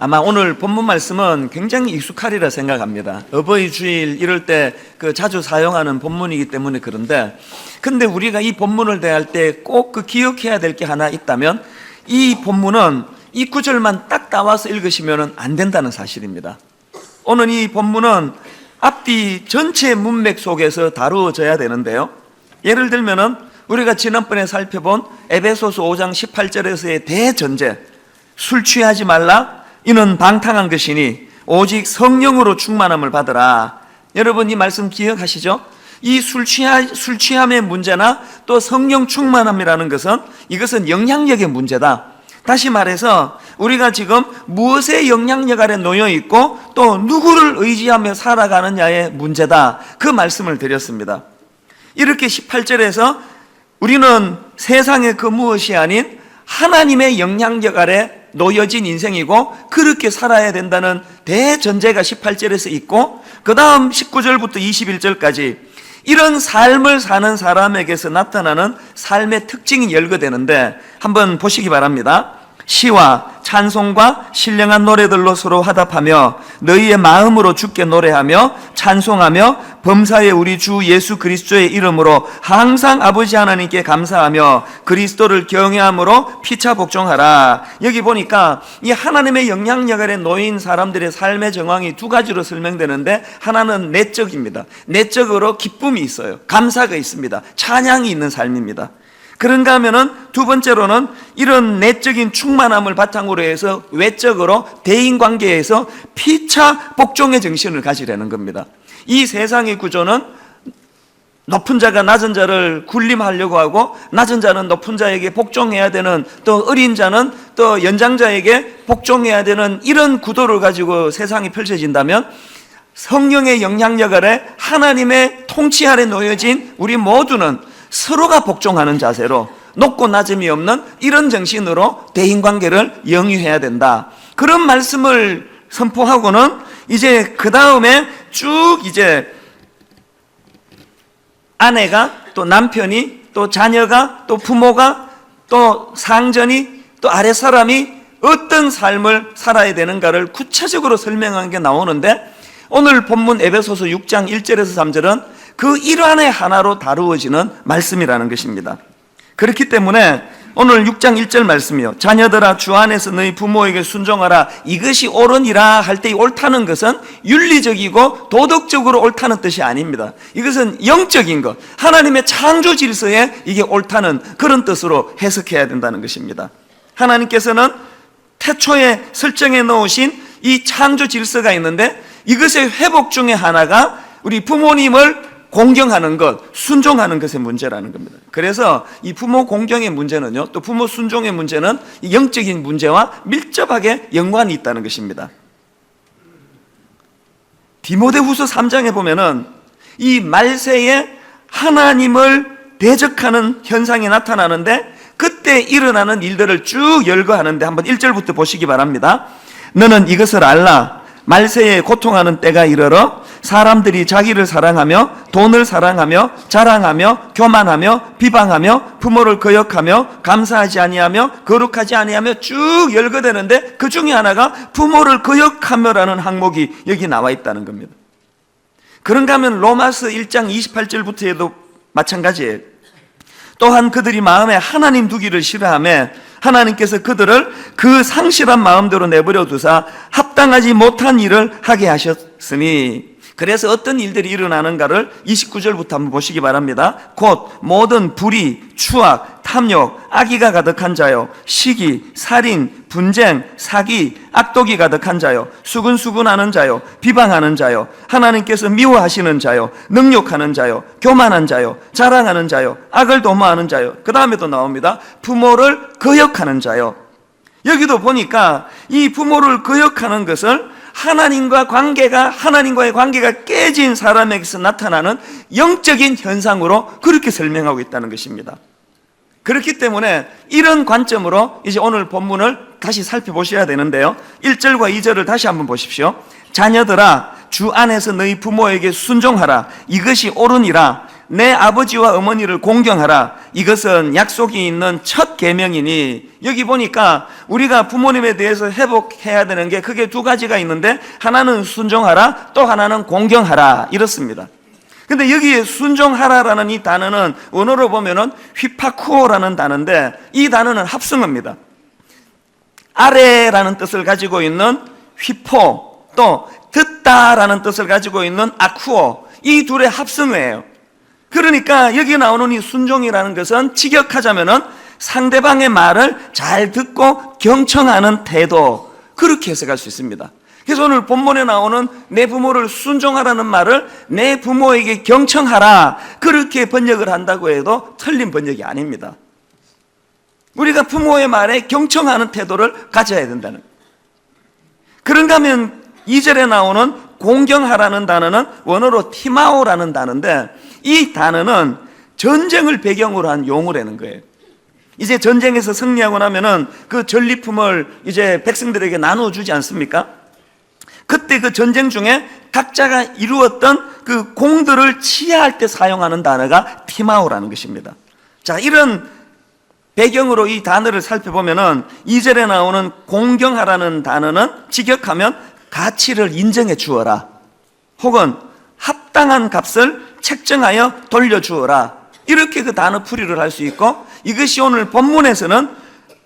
아마 오늘 본문 말씀은 굉장히 익숙하리라 생각합니다. 어버이 주일 이럴 때 자주 사용하는 본문이기 때문에 그런데, 근데 우리가 이 본문을 대할 때 꼭 기억해야 될 게 하나 있다면, 이 본문은 이 구절만 딱 따와서 읽으시면 안 된다는 사실입니다. 오늘 이 본문은 앞뒤 전체 문맥 속에서 다루어져야 되는데요. 예를 들면은 우리가 지난번에 살펴본 에베소서 5장 18절에서의 대전제, 술 취하지 말라, 이는 방탕한 것이니 오직 성령으로 충만함을 받으라. 여러분 이 말씀 기억하시죠? 이 술 취함의 문제나 또 성령 충만함이라는 것은, 이것은 영향력의 문제다. 다시 말해서 우리가 지금 무엇의 영향력 아래 놓여 있고 또 누구를 의지하며 살아가느냐의 문제다, 그 말씀을 드렸습니다. 이렇게 18절에서 우리는 세상의 그 무엇이 아닌 하나님의 영향력 아래 놓여진 인생이고 그렇게 살아야 된다는 대전제가 18절에서 있고, 그 다음 19절부터 21절까지 이런 삶을 사는 사람에게서 나타나는 삶의 특징이 열거되는데, 한번 보시기 바랍니다. 시와 찬송과 신령한 노래들로 서로 화답하며 너희의 마음으로 주께 노래하며 찬송하며 범사의 우리 주 예수 그리스도의 이름으로 항상 아버지 하나님께 감사하며 그리스도를 경외함으로 피차 복종하라. 여기 보니까 이 하나님의 영향력 아래 놓인 사람들의 삶의 정황이 두 가지로 설명되는데, 하나는 내적입니다. 내적으로 기쁨이 있어요. 감사가 있습니다. 찬양이 있는 삶입니다. 그런가 하면은 두 번째로는 이런 내적인 충만함을 바탕으로 해서 외적으로 대인관계에서 피차 복종의 정신을 가지려는 겁니다. 이 세상의 구조는 높은 자가 낮은 자를 군림하려고 하고, 낮은 자는 높은 자에게 복종해야 되는, 또 어린 자는 또 연장자에게 복종해야 되는 이런 구도를 가지고 세상이 펼쳐진다면, 성령의 영향력 아래 하나님의 통치 아래 놓여진 우리 모두는 서로가 복종하는 자세로 높고 낮음이 없는 이런 정신으로 대인관계를 영위해야 된다. 그런 말씀을 선포하고는 이제 그 다음에 쭉 이제 아내가 또 남편이 또 자녀가 또 부모가 또 상전이 또 아랫사람이 어떤 삶을 살아야 되는가를 구체적으로 설명한 게 나오는데, 오늘 본문 에베소서 6장 1절에서 3절은 그 일환의 하나로 다루어지는 말씀이라는 것입니다. 그렇기 때문에 오늘 6장 1절 말씀이요, 자녀들아 주 안에서 너희 부모에게 순종하라, 이것이 옳으니라 할 때 이 옳다는 것은 윤리적이고 도덕적으로 옳다는 뜻이 아닙니다. 이것은 영적인 것, 하나님의 창조 질서에 이게 옳다는 그런 뜻으로 해석해야 된다는 것입니다. 하나님께서는 태초에 설정해 놓으신 이 창조 질서가 있는데, 이것의 회복 중에 하나가 우리 부모님을 공경하는 것, 순종하는 것의 문제라는 겁니다. 그래서 이 부모 공경의 문제는요, 또 부모 순종의 문제는 영적인 문제와 밀접하게 연관이 있다는 것입니다. 디모데후서 3장에 보면은 이 말세에 하나님을 대적하는 현상이 나타나는데, 그때 일어나는 일들을 쭉 열거하는데 한번 1절부터 보시기 바랍니다. 너는 이것을 알라. 말세에 고통하는 때가 이르러 사람들이 자기를 사랑하며 돈을 사랑하며 자랑하며 교만하며 비방하며 부모를 거역하며 감사하지 아니하며 거룩하지 아니하며 쭉 열거되는데, 그 중에 하나가 부모를 거역하며라는 항목이 여기 나와 있다는 겁니다. 그런가 하면 로마서 1장 28절부터에도 마찬가지예요. 또한 그들이 마음에 하나님 두기를 싫어하며 하나님께서 그들을 그 상실한 마음대로 내버려 두사 합당하지 못한 일을 하게 하셨으니, 그래서 어떤 일들이 일어나는가를 29절부터 한번 보시기 바랍니다. 곧 모든 불의, 추악, 탐욕, 악의가 가득한 자요, 시기, 살인, 분쟁, 사기, 악독이 가득한 자요, 수근수근하는 자요, 비방하는 자요, 하나님께서 미워하시는 자요, 능욕하는 자요, 교만한 자요, 자랑하는 자요, 악을 도모하는 자요. 그 다음에도 나옵니다. 부모를 거역하는 자요. 여기도 보니까 이 부모를 거역하는 것을 하나님과의 관계가 깨진 사람에게서 나타나는 영적인 현상으로 그렇게 설명하고 있다는 것입니다. 그렇기 때문에 이런 관점으로 이제 오늘 본문을 다시 살펴보셔야 되는데요, 1절과 2절을 다시 한번 보십시오. 자녀들아 주 안에서 너희 부모에게 순종하라, 이것이 옳으니라. 내 아버지와 어머니를 공경하라, 이것은 약속이 있는 첫 계명이니, 여기 보니까 우리가 부모님에 대해서 회복해야 되는 게 크게 두 가지가 있는데, 하나는 순종하라, 또 하나는 공경하라, 이렇습니다. 근데 여기에 순종하라라는 이 단어는 원어로 보면은 휘파쿠오라는 단어인데, 이 단어는 합성어입니다. 아래라는 뜻을 가지고 있는 휘포, 또 듣다라는 뜻을 가지고 있는 아쿠오, 이 둘의 합성어예요. 그러니까 여기 나오는 이 순종이라는 것은 직역하자면은 상대방의 말을 잘 듣고 경청하는 태도, 그렇게 해석할 수 있습니다. 그래서 오늘 본문에 나오는 내 부모를 순종하라는 말을 내 부모에게 경청하라, 그렇게 번역을 한다고 해도 틀린 번역이 아닙니다. 우리가 부모의 말에 경청하는 태도를 가져야 된다는 거예요. 그런가 하면 2절에 나오는 공경하라는 단어는 원어로 티마오라는 단어인데, 이 단어는 전쟁을 배경으로 한 용어라는 거예요. 이제 전쟁에서 승리하고 나면은 그 전리품을 이제 백성들에게 나눠주지 않습니까? 그때 그 전쟁 중에 각자가 이루었던 그 공들을 치하할 때 사용하는 단어가 티마오라는 것입니다. 자, 이런 배경으로 이 단어를 살펴보면은 2절에 나오는 공경하라는 단어는 직역하면 가치를 인정해 주어라, 혹은 합당한 값을 책정하여 돌려주어라, 이렇게 그 단어 풀이를 할 수 있고, 이것이 오늘 본문에서는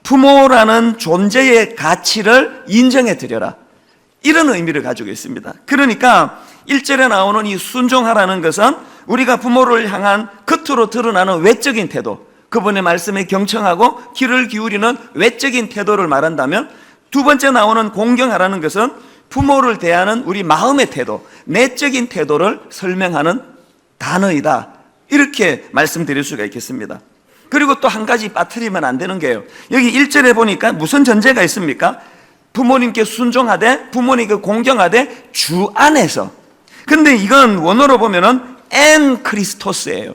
부모라는 존재의 가치를 인정해 드려라, 이런 의미를 가지고 있습니다. 그러니까 1절에 나오는 이 순종하라는 것은 우리가 부모를 향한 겉으로 드러나는 외적인 태도, 그분의 말씀에 경청하고 귀를 기울이는 외적인 태도를 말한다면, 두 번째 나오는 공경하라는 것은 부모를 대하는 우리 마음의 태도, 내적인 태도를 설명하는 단어이다, 이렇게 말씀드릴 수가 있겠습니다. 그리고 또 한 가지 빠뜨리면 안 되는 게요, 여기 1절에 보니까 무슨 전제가 있습니까? 부모님께 순종하되, 부모님께 공경하되 주 안에서. 근데 이건 원어로 보면은 엔 크리스토스예요.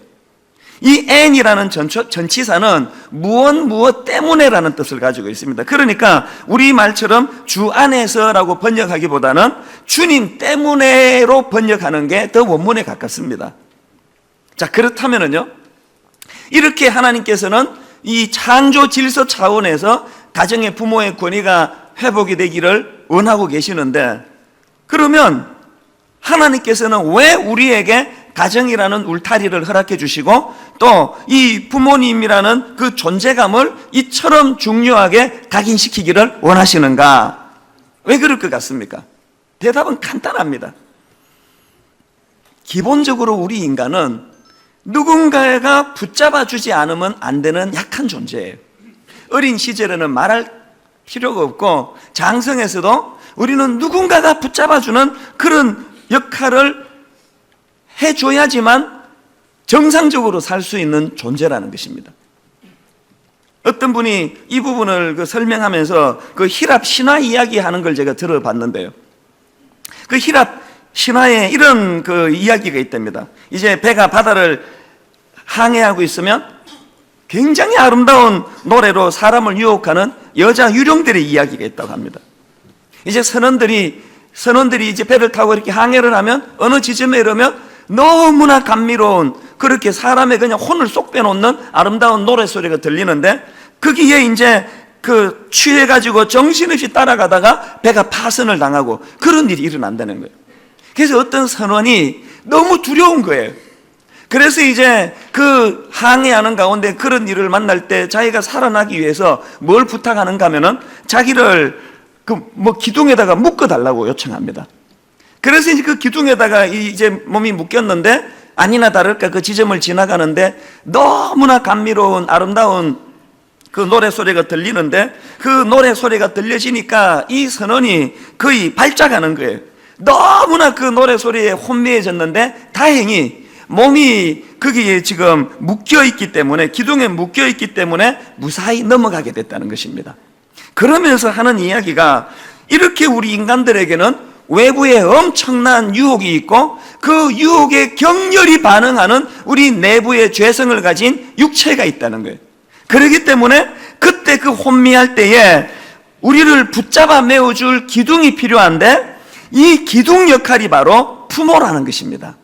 이 n이라는 전치사는 무엇 때문에라는 뜻을 가지고 있습니다. 그러니까 우리말처럼 주 안에서라고 번역하기보다는 주님 때문에로 번역하는 게 더 원문에 가깝습니다. 자, 그렇다면은요, 이렇게 하나님께서는 이 창조 질서 차원에서 가정의 부모의 권위가 회복이 되기를 원하고 계시는데, 그러면 하나님께서는 왜 우리에게 가정이라는 울타리를 허락해 주시고 또 이 부모님이라는 그 존재감을 이처럼 중요하게 각인시키기를 원하시는가? 왜 그럴 것 같습니까? 대답은 간단합니다. 기본적으로 우리 인간은 누군가가 붙잡아 주지 않으면 안 되는 약한 존재예요. 어린 시절에는 말할 필요가 없고, 장성에서도 우리는 누군가가 붙잡아주는 그런 역할을 해줘야지만 정상적으로 살 수 있는 존재라는 것입니다. 어떤 분이 이 부분을 설명하면서 그 히랍 신화 이야기하는 걸 제가 들어봤는데요, 그 히랍 신화에 이런 그 이야기가 있답니다. 이제 배가 바다를 항해하고 있으면 굉장히 아름다운 노래로 사람을 유혹하는 여자 유령들의 이야기가 있다고 합니다. 이제 선원들이 이제 배를 타고 이렇게 항해를 하면 어느 지점에 이르면 너무나 감미로운, 그렇게 사람의 그냥 혼을 쏙 빼놓는 아름다운 노래소리가 들리는데, 거기에 이제 그 취해가지고 정신없이 따라가다가 배가 파선을 당하고 그런 일이 일어난다는 거예요. 그래서 어떤 선원이 너무 두려운 거예요. 그래서 이제 그 항해하는 가운데 그런 일을 만날 때 자기가 살아나기 위해서 뭘 부탁하는가 하면은 자기를 기둥에다가 묶어달라고 요청합니다. 그래서 이제 그 기둥에다가 이제 몸이 묶였는데, 아니나 다를까 그 지점을 지나가는데 너무나 감미로운 아름다운 그 노래소리가 들리는데, 그 노래소리가 들려지니까 이 선원이 거의 발작하는 거예요. 너무나 그 노래소리에 혼미해졌는데, 다행히 몸이 거기에 지금 묶여있기 때문에, 기둥에 묶여있기 때문에 무사히 넘어가게 됐다는 것입니다. 그러면서 하는 이야기가, 이렇게 우리 인간들에게는 외부에 엄청난 유혹이 있고 그 유혹에 격렬히 반응하는 우리 내부의 죄성을 가진 육체가 있다는 거예요. 그렇기 때문에 그때 그 혼미할 때에 우리를 붙잡아 메워줄 기둥이 필요한데, 이 기둥 역할이 바로 부모라는 것입니다.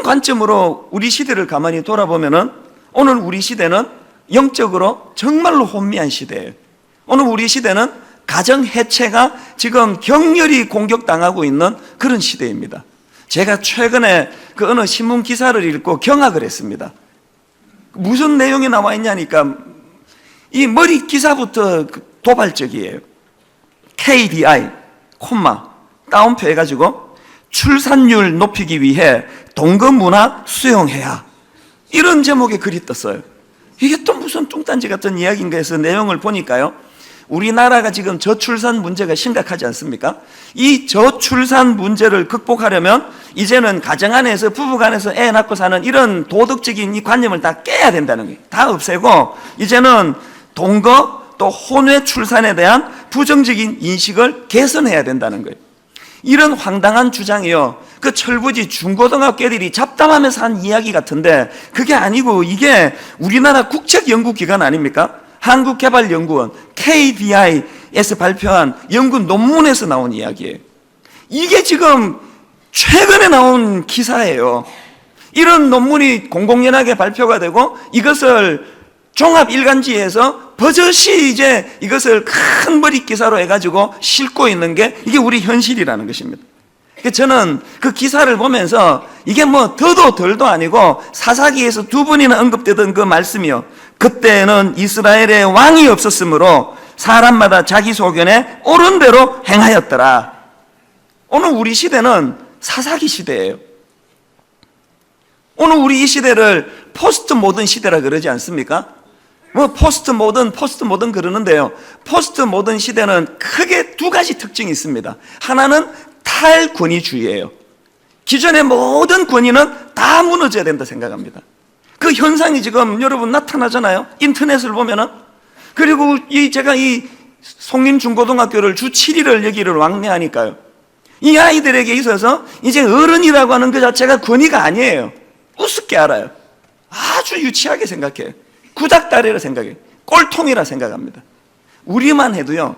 이런 관점으로 우리 시대를 가만히 돌아보면은 오늘 우리 시대는 영적으로 정말로 혼미한 시대예요. 오늘 우리 시대는 가정 해체가 지금 격렬히 공격당하고 있는 그런 시대입니다. 제가 최근에 그 어느 신문 기사를 읽고 경악을 했습니다. 무슨 내용이 나와 있냐니까 이 머리 기사부터 도발적이에요. KDI, 콤마, 따옴표 해가지고 출산율 높이기 위해 동거문화 수용해야, 이런 제목의 글이 떴어요. 이게 또 무슨 뚱딴지 같은 이야기인가 해서 내용을 보니까요, 우리나라가 지금 저출산 문제가 심각하지 않습니까? 이 저출산 문제를 극복하려면 이제는 가정 안에서 부부간에서 애 낳고 사는 이런 도덕적인 이 관념을 다 깨야 된다는 거예요. 다 없애고 이제는 동거 또 혼외 출산에 대한 부정적인 인식을 개선해야 된다는 거예요. 이런 황당한 주장이요, 그 철부지 중고등학교 애들이 잡담하면서 한 이야기 같은데 그게 아니고 이게 우리나라 국책연구기관 아닙니까? 한국개발연구원 KDI에서 발표한 연구 논문에서 나온 이야기예요. 이게 지금 최근에 나온 기사예요. 이런 논문이 공공연하게 발표가 되고 이것을 종합일간지에서 버젓이 이제 이것을 큰 머리 기사로 해가지고 싣고 있는 게 이게 우리 현실이라는 것입니다. 저는 그 기사를 보면서 이게 뭐 더도 덜도 아니고 사사기에서 두 번이나 언급되던 그 말씀이요, 그때는 이스라엘에 왕이 없었으므로 사람마다 자기 소견에 옳은 대로 행하였더라. 오늘 우리 시대는 사사기 시대예요. 오늘 우리 이 시대를 포스트 모던 시대라 그러지 않습니까? 뭐 포스트 모던 그러는데요, 포스트 모던 시대는 크게 두 가지 특징이 있습니다. 하나는 탈권위주의예요. 기존의 모든 권위는 다 무너져야 된다 생각합니다. 그 현상이 지금 여러분 나타나잖아요. 인터넷을 보면은. 그리고 제가 이 송림중고등학교를 주 7일을 여기를 왕래하니까요, 이 아이들에게 있어서 이제 어른이라고 하는 그 자체가 권위가 아니에요. 우습게 알아요. 아주 유치하게 생각해요. 구닥다리라 생각해요. 꼴통이라 생각합니다. 우리만 해도요,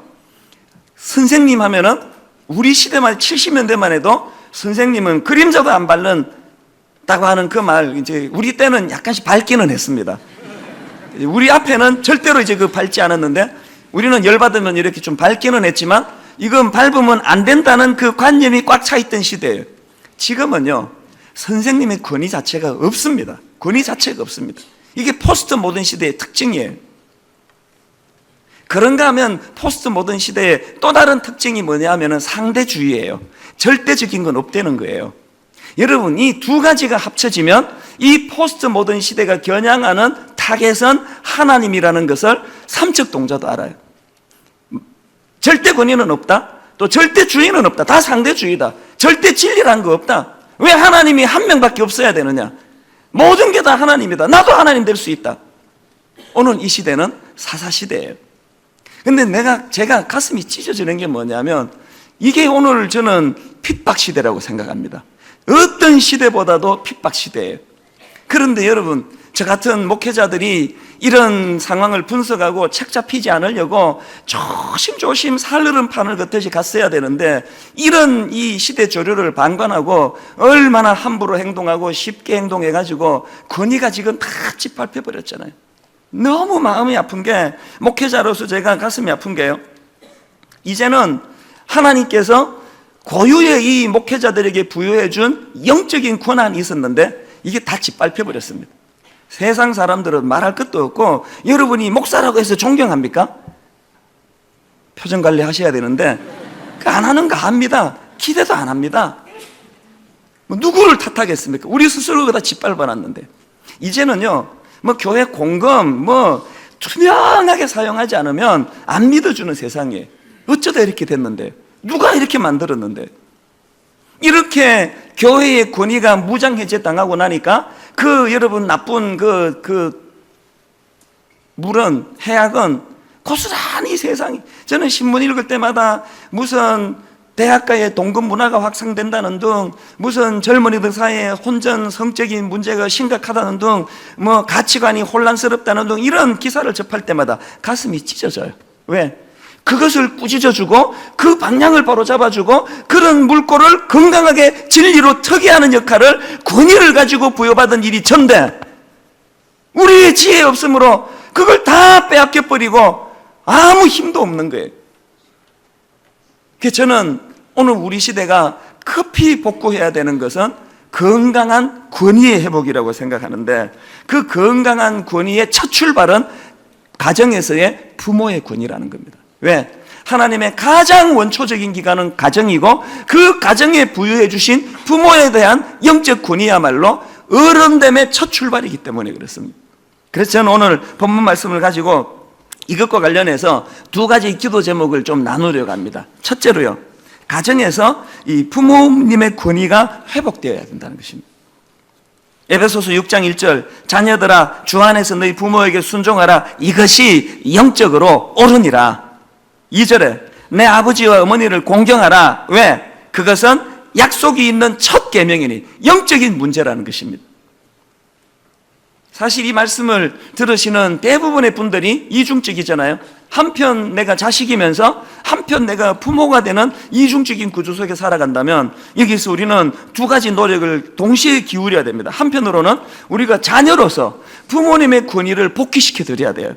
선생님 하면은 우리 시대만 70년대만 해도 선생님은 그림자도 안 바른다고 하는 그 말, 이제 우리 때는 약간씩 밟기는 했습니다. 우리 앞에는 절대로 이제 그 밟지 않았는데 우리는 열받으면 이렇게 좀 밟기는 했지만 이건 밟으면 안 된다는 그 관념이 꽉 차 있던 시대예요. 지금은요, 선생님의 권위 자체가 없습니다. 권위 자체가 없습니다. 이게 포스트 모던 시대의 특징이에요. 그런가 하면 포스트 모던 시대의 또 다른 특징이 뭐냐 하면 상대주의예요. 절대적인 건 없다는 거예요. 여러분, 이 두 가지가 합쳐지면 이 포스트 모던 시대가 겨냥하는 타겟은 하나님이라는 것을 삼척 동자도 알아요. 절대 권위는 없다, 또 절대주의는 없다, 다 상대주의다. 절대 진리란 거 없다. 왜 하나님이 한 명밖에 없어야 되느냐? 모든 게 다 하나님이다. 나도 하나님 될 수 있다. 오늘 이 시대는 사사시대예요. 근데 제가 가슴이 찢어지는 게 뭐냐면 이게 오늘 저는 핍박시대라고 생각합니다. 어떤 시대보다도 핍박시대예요. 그런데 여러분, 저 같은 목회자들이 이런 상황을 분석하고 책 잡히지 않으려고 조심조심 살얼음판을 걷듯이 갔어야 되는데 이런 이 시대 조류를 방관하고 얼마나 함부로 행동하고 쉽게 행동해가지고 권위가 지금 다 짓밟혀버렸잖아요. 너무 마음이 아픈 게, 목회자로서 제가 가슴이 아픈 게요, 이제는 하나님께서 고유의 이 목회자들에게 부여해 준 영적인 권한이 있었는데 이게 다 짓밟혀버렸습니다. 세상 사람들은 말할 것도 없고, 여러분이 목사라고 해서 존경합니까? 표정 관리 하셔야 되는데 안 하는가 합니다. 기대도 안 합니다. 뭐 누구를 탓하겠습니까? 우리 스스로가 다 짓밟아놨는데. 이제는요, 뭐 교회 공금 뭐 투명하게 사용하지 않으면 안 믿어주는 세상이에요. 어쩌다 이렇게 됐는데, 누가 이렇게 만들었는데. 이렇게 교회의 권위가 무장해제 당하고 나니까 여러분 나쁜 물은, 해악은 고스란히 세상이, 저는 신문 읽을 때마다 무슨 대학가의 동급 문화가 확산된다는 등, 무슨 젊은이들 사이에 혼전 성적인 문제가 심각하다는 등, 뭐 가치관이 혼란스럽다는 등 이런 기사를 접할 때마다 가슴이 찢어져요. 왜? 그것을 꾸짖어주고 그 방향을 바로 잡아주고 그런 물꼬를 건강하게 진리로 트게 하는 역할을 권위를 가지고 부여받은 일이 전데, 우리의 지혜 없으므로 그걸 다 빼앗겨버리고 아무 힘도 없는 거예요. 그래서 저는 오늘 우리 시대가 급히 복구해야 되는 것은 건강한 권위의 회복이라고 생각하는데, 그 건강한 권위의 첫 출발은 가정에서의 부모의 권위라는 겁니다. 왜? 하나님의 가장 원초적인 기관은 가정이고, 그 가정에 부여해 주신 부모에 대한 영적 권위야말로 어른됨의 첫 출발이기 때문에 그렇습니다. 그래서 저는 오늘 본문 말씀을 가지고 이것과 관련해서 두 가지 기도 제목을 좀 나누려고 합니다. 첫째로요, 가정에서 이 부모님의 권위가 회복되어야 된다는 것입니다. 에베소서 6장 1절, 자녀들아 주 안에서 너희 부모에게 순종하라, 이것이 영적으로 옳으니라. 2절에 내 아버지와 어머니를 공경하라. 왜? 그것은 약속이 있는 첫 계명이니 영적인 문제라는 것입니다. 사실 이 말씀을 들으시는 대부분의 분들이 이중적이잖아요. 한편 내가 자식이면서 한편 내가 부모가 되는 이중적인 구조 속에 살아간다면, 여기서 우리는 두 가지 노력을 동시에 기울여야 됩니다. 한편으로는 우리가 자녀로서 부모님의 권위를 복귀시켜 드려야 돼요.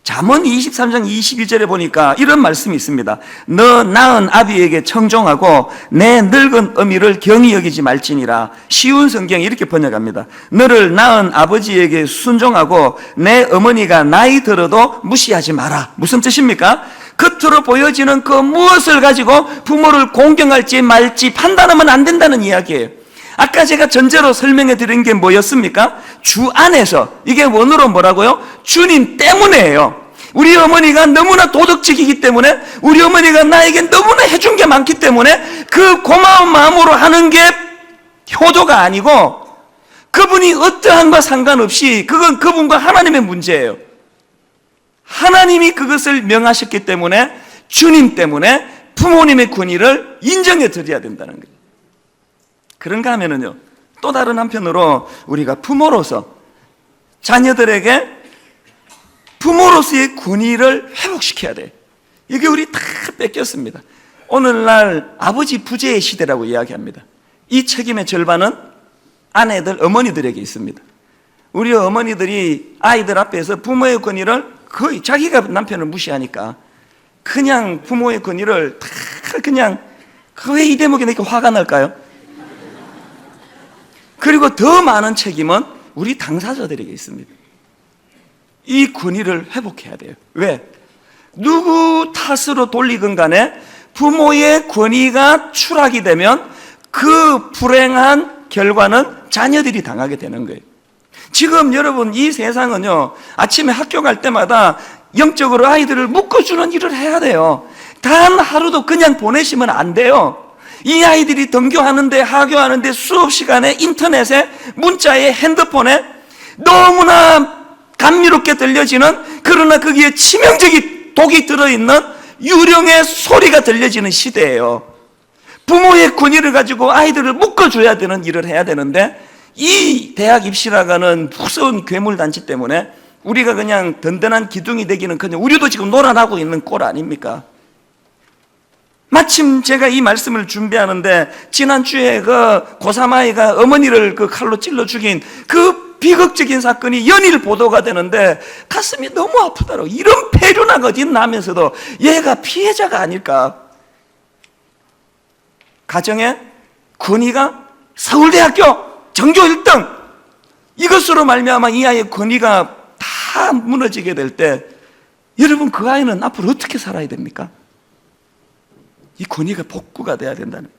잠언 23장 21절에 보니까 이런 말씀이 있습니다. 너 낳은 아비에게 청종하고 내 늙은 어미를 경히 여기지 말지니라. 쉬운 성경이 이렇게 번역합니다. 너를 낳은 아버지에게 순종하고 내 어머니가 나이 들어도 무시하지 마라. 무슨 뜻입니까? 겉으로 보여지는 그 무엇을 가지고 부모를 공경할지 말지 판단하면 안 된다는 이야기예요. 아까 제가 전제로 설명해 드린 게 뭐였습니까? 주 안에서, 이게 원어로 뭐라고요? 주님 때문에예요. 우리 어머니가 너무나 도덕적이기 때문에, 우리 어머니가 나에게 너무나 해준 게 많기 때문에 그 고마운 마음으로 하는 게 효도가 아니고, 그분이 어떠한과 상관없이 그건 그분과 하나님의 문제예요. 하나님이 그것을 명하셨기 때문에 주님 때문에 부모님의 권위를 인정해 드려야 된다는 거예요. 그런가 하면은요, 또 다른 한편으로 우리가 부모로서 자녀들에게 부모로서의 권위를 회복시켜야 돼. 이게 우리 다 뺏겼습니다. 오늘날 아버지 부재의 시대라고 이야기합니다. 이 책임의 절반은 아내들, 어머니들에게 있습니다. 우리 어머니들이 아이들 앞에서 부모의 권위를 거의 자기가 남편을 무시하니까 그냥 부모의 권위를 다 그냥, 왜 이 대목에 이렇게 화가 날까요? 그리고 더 많은 책임은 우리 당사자들에게 있습니다. 이 권위를 회복해야 돼요. 왜? 누구 탓으로 돌리건 간에 부모의 권위가 추락이 되면 그 불행한 결과는 자녀들이 당하게 되는 거예요. 지금 여러분, 이 세상은요, 아침에 학교 갈 때마다 영적으로 아이들을 묶어주는 일을 해야 돼요. 단 하루도 그냥 보내시면 안 돼요. 이 아이들이 등교하는데, 하교하는데, 수업 시간에, 인터넷에, 문자에, 핸드폰에 너무나 감미롭게 들려지는, 그러나 거기에 치명적인 독이 들어있는 유령의 소리가 들려지는 시대예요. 부모의 권위를 가지고 아이들을 묶어줘야 되는 일을 해야 되는데, 이 대학 입시라가는 무서운 괴물단지 때문에 우리가 그냥 든든한 기둥이 되기는 그냥 우리도 지금 놀아나고 있는 꼴 아닙니까? 마침 제가 이 말씀을 준비하는데, 지난주에 그 고3 아이가 어머니를 그 칼로 찔러 죽인 그 비극적인 사건이 연일 보도가 되는데 가슴이 너무 아프더라고요. 이런 폐륜악 어디 나면서도 얘가 피해자가 아닐까. 가정의 권위가 서울대학교 전교 1등, 이것으로 말미암아 이 아이의 권위가 다 무너지게 될 때, 여러분, 그 아이는 앞으로 어떻게 살아야 됩니까? 이 권위가 복구가 돼야 된다는.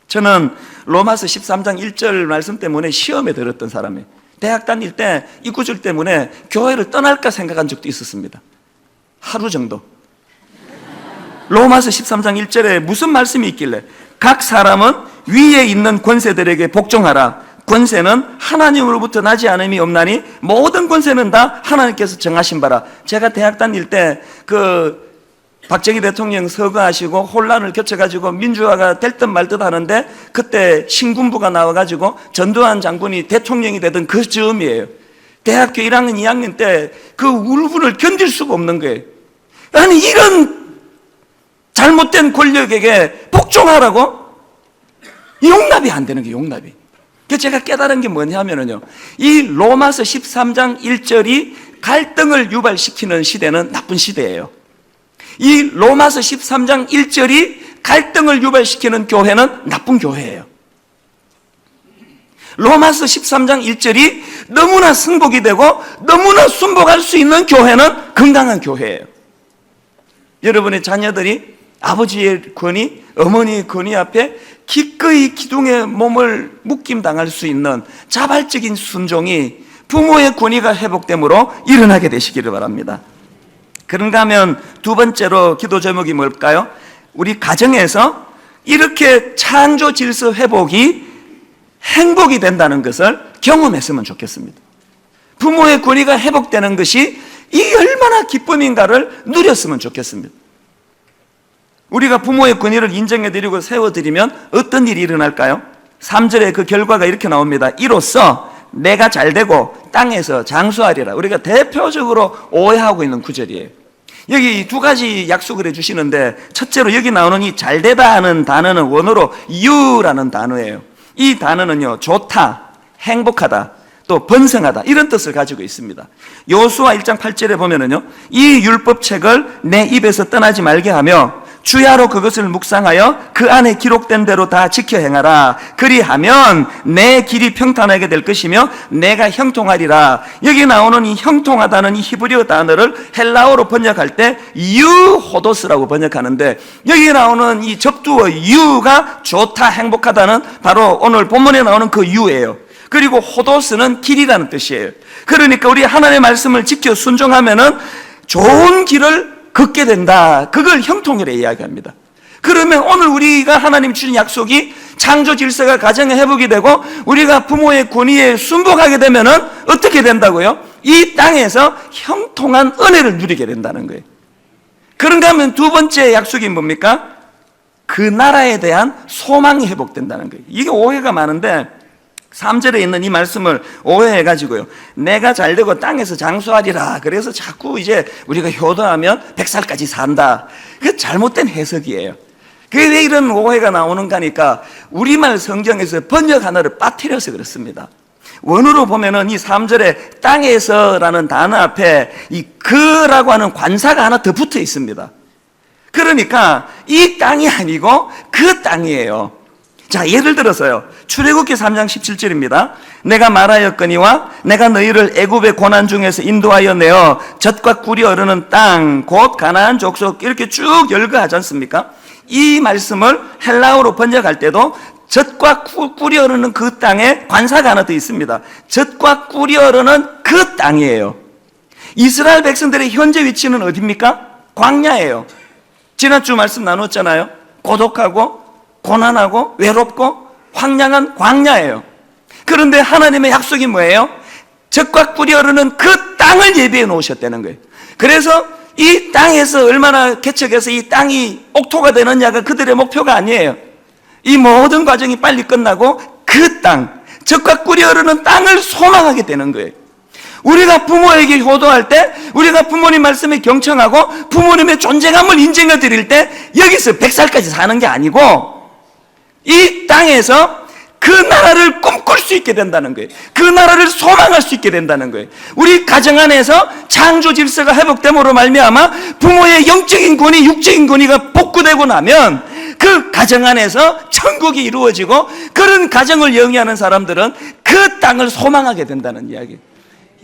저는 로마서 13장 1절 말씀 때문에 시험에 들었던 사람이에요. 대학 다닐 때 이 구절 때문에 교회를 떠날까 생각한 적도 있었습니다. 하루 정도. 로마서 13장 1절에 무슨 말씀이 있길래, 각 사람은 위에 있는 권세들에게 복종하라. 권세는 하나님으로부터 나지 않음이 없나니 모든 권세는 다 하나님께서 정하신 바라. 제가 대학 다닐 때 박정희 대통령 서거하시고 혼란을 겪어가지고 민주화가 될 듯 말 듯 하는데, 그때 신군부가 나와가지고 전두환 장군이 대통령이 되던 그 즈음이에요. 대학교 1학년, 2학년 때 그 울분을 견딜 수가 없는 거예요. 아니, 이런 잘못된 권력에게 복종하라고? 용납이 안 되는 게 용납이. 그래서 제가 깨달은 게 뭐냐면요, 이 로마서 13장 1절이 갈등을 유발시키는 시대는 나쁜 시대예요. 이 로마서 13장 1절이 갈등을 유발시키는 교회는 나쁜 교회예요. 로마서 13장 1절이 너무나 승복이 되고 너무나 순복할 수 있는 교회는 건강한 교회예요. 여러분의 자녀들이 아버지의 권위, 어머니의 권위 앞에 기꺼이 기둥에 몸을 묶임당할 수 있는 자발적인 순종이 부모의 권위가 회복됨으로 일어나게 되시기를 바랍니다. 그런가 하면 두 번째로 기도 제목이 뭘까요? 우리 가정에서 이렇게 창조 질서 회복이 행복이 된다는 것을 경험했으면 좋겠습니다. 부모의 권위가 회복되는 것이 이 얼마나 기쁨인가를 누렸으면 좋겠습니다. 우리가 부모의 권위를 인정해드리고 세워드리면 어떤 일이 일어날까요? 3절에 그 결과가 이렇게 나옵니다. 이로써 내가 잘되고 땅에서 장수하리라. 우리가 대표적으로 오해하고 있는 구절이에요. 여기 두 가지 약속을 해주시는데, 첫째로 여기 나오는 이 잘되다 하는 단어는 원어로 유라는 단어예요. 이 단어는요, 좋다, 행복하다, 또 번성하다, 이런 뜻을 가지고 있습니다. 여호수아 1장 8절에 보면은요, 이 율법책을 내 입에서 떠나지 말게 하며 주야로 그것을 묵상하여 그 안에 기록된 대로 다 지켜 행하라. 그리하면 내 길이 평탄하게 될 것이며 내가 형통하리라. 여기 나오는 이 형통하다는 이 히브리어 단어를 헬라어로 번역할 때 유호도스라고 번역하는데, 여기 나오는 이 접두어 유가 좋다, 행복하다는 바로 오늘 본문에 나오는 그 유예요. 그리고 호도스는 길이라는 뜻이에요. 그러니까 우리 하나님의 말씀을 지켜 순종하면은 좋은 길을 걷게 된다. 그걸 형통이라 이야기합니다. 그러면 오늘 우리가 하나님 주신 약속이 창조 질서가 가정의 회복이 되고 우리가 부모의 권위에 순복하게 되면은 어떻게 된다고요? 이 땅에서 형통한 은혜를 누리게 된다는 거예요. 그런가 하면 두 번째 약속이 뭡니까? 그 나라에 대한 소망이 회복된다는 거예요. 이게 오해가 많은데 3절에 있는 이 말씀을 오해해가지고요, 내가 잘되고 땅에서 장수하리라. 그래서 자꾸 이제 우리가 효도하면 100살까지 산다. 그게 잘못된 해석이에요. 그게 왜 이런 오해가 나오는가 하니까 우리말 성경에서 번역 하나를 빠뜨려서 그렇습니다. 원어로 보면은 이 3절에 땅에서라는 단어 앞에 이 그라고 하는 관사가 하나 더 붙어 있습니다. 그러니까 이 땅이 아니고 그 땅이에요. 자, 예를 들어서요, 출애굽기 3장 17절입니다. 내가 말하였거니와 내가 너희를 애굽의 고난 중에서 인도하여 내어 젖과 꿀이 흐르는 땅 곧 가나안 족속, 이렇게 쭉 열거하지 않습니까? 이 말씀을 헬라어로 번역할 때도 젖과 꿀이 흐르는 그 땅에 관사가 하나 더 있습니다. 젖과 꿀이 흐르는 그 땅이에요. 이스라엘 백성들의 현재 위치는 어디입니까? 광야예요. 지난주 말씀 나눴잖아요. 고독하고 고난하고 외롭고 황량한 광야예요. 그런데 하나님의 약속이 뭐예요? 젖과 꿀이 흐르는 그 땅을 예비해 놓으셨다는 거예요. 그래서 이 땅에서 얼마나 개척해서 이 땅이 옥토가 되느냐가 그들의 목표가 아니에요. 이 모든 과정이 빨리 끝나고 그 땅, 젖과 꿀이 흐르는 땅을 소망하게 되는 거예요. 우리가 부모에게 효도할 때, 우리가 부모님 말씀에 경청하고 부모님의 존재감을 인정해 드릴 때 여기서 100살까지 사는 게 아니고 이 땅에서 그 나라를 꿈꿀 수 있게 된다는 거예요. 그 나라를 소망할 수 있게 된다는 거예요. 우리 가정 안에서 창조 질서가 회복됨으로 말미암아 부모의 영적인 권위, 육적인 권위가 복구되고 나면 그 가정 안에서 천국이 이루어지고, 그런 가정을 영위하는 사람들은 그 땅을 소망하게 된다는 이야기예요.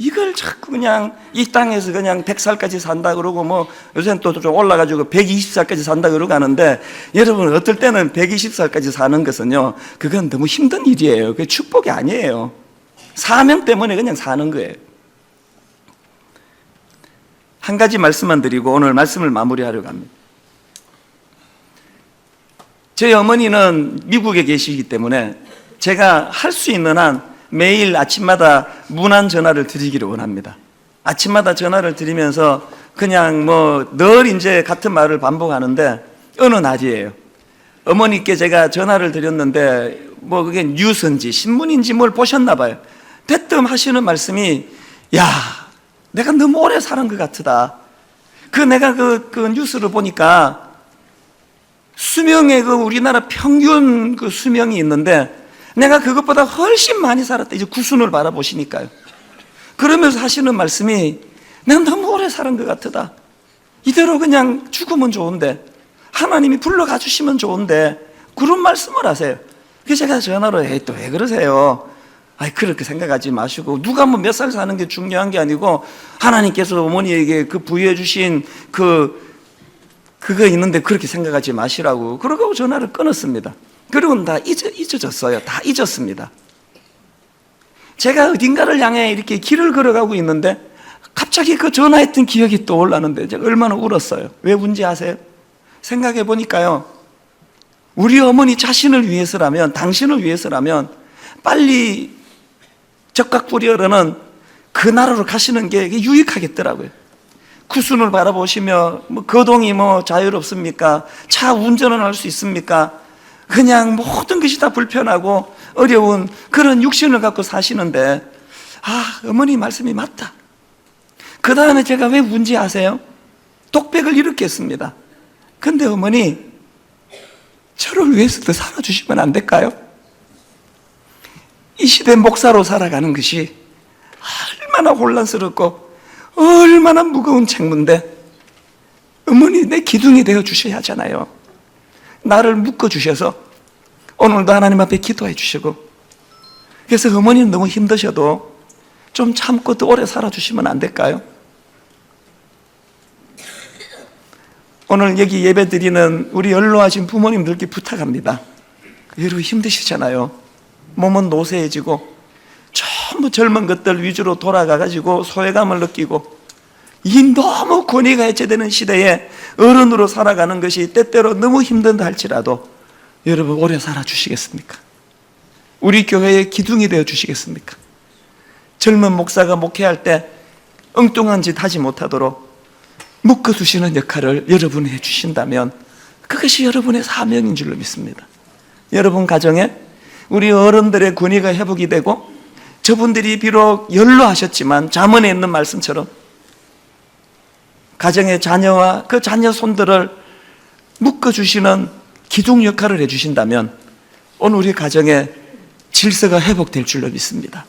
이걸 자꾸 그냥 이 땅에서 그냥 100살까지 산다 그러고, 뭐 요새는 또 좀 올라가지고 120살까지 산다 그러고 하는데, 여러분 어떨 때는 120살까지 사는 것은요, 그건 너무 힘든 일이에요. 그게 축복이 아니에요. 사명 때문에 그냥 사는 거예요. 한 가지 말씀만 드리고 오늘 말씀을 마무리하려고 합니다. 저희 어머니는 미국에 계시기 때문에 제가 할 수 있는 한 매일 아침마다 문안 전화를 드리기를 원합니다. 아침마다 전화를 드리면서 그냥 뭐 늘 이제 같은 말을 반복하는데, 어느 날이에요, 어머니께 제가 전화를 드렸는데 뭐 그게 뉴스인지 신문인지 뭘 보셨나 봐요. 대뜸 하시는 말씀이, 야, 내가 너무 오래 사는 것 같다. 내가 그 뉴스를 보니까 수명의 그 우리나라 평균 그 수명이 있는데 내가 그것보다 훨씬 많이 살았다. 이제 구순을 바라보시니까요. 그러면서 하시는 말씀이 내가 너무 오래 사는 것 같다. 이대로 그냥 죽으면 좋은데, 하나님이 불러가 주시면 좋은데, 그런 말씀을 하세요. 그래서 제가 전화로 에이 또 왜 그러세요? 아이 그렇게 생각하지 마시고, 누가 뭐 몇 살 사는 게 중요한 게 아니고 하나님께서 어머니에게 그 부여해 주신 그거 있는데 그렇게 생각하지 마시라고. 그러고 전화를 끊었습니다. 그리고는 다 잊어졌어요. 다 잊었습니다. 제가 어딘가를 향해 이렇게 길을 걸어가고 있는데 갑자기 그 전화했던 기억이 떠올랐는데 제가 얼마나 울었어요. 왜 운지 아세요? 생각해 보니까요, 우리 어머니 자신을 위해서라면, 당신을 위해서라면 빨리 적각불이 흐르는 그 나라로 가시는 게 유익하겠더라고요. 구순을 바라보시며 뭐 거동이 뭐 자유롭습니까? 차 운전을 할 수 있습니까? 그냥 모든 것이 다 불편하고 어려운 그런 육신을 갖고 사시는데, 아, 어머니 말씀이 맞다. 그 다음에 제가 왜 운지 아세요? 독백을 일으켰습니다. 근데 어머니, 저를 위해서도 살아주시면 안 될까요? 이 시대 목사로 살아가는 것이 얼마나 혼란스럽고 얼마나 무거운 책무인데, 어머니 내 기둥이 되어 주셔야 하잖아요. 나를 묶어주셔서 오늘도 하나님 앞에 기도해 주시고, 그래서 어머니는 너무 힘드셔도 좀 참고 더 오래 살아주시면 안 될까요? 오늘 여기 예배 드리는 우리 연로하신 부모님들께 부탁합니다. 여러분 힘드시잖아요. 몸은 노쇠해지고 전부 젊은 것들 위주로 돌아가가지고 소외감을 느끼고, 이 너무 권위가 해체되는 시대에 어른으로 살아가는 것이 때때로 너무 힘든다 할지라도 여러분 오래 살아주시겠습니까? 우리 교회의 기둥이 되어 주시겠습니까? 젊은 목사가 목회할 때 엉뚱한 짓 하지 못하도록 묶어두시는 역할을 여러분이 해주신다면 그것이 여러분의 사명인 줄로 믿습니다. 여러분 가정에 우리 어른들의 권위가 회복이 되고, 저분들이 비록 연로하셨지만 잠언에 있는 말씀처럼 가정의 자녀와 그 자녀 손들을 묶어주시는 기둥 역할을 해주신다면 오늘 우리 가정에 질서가 회복될 줄로 믿습니다.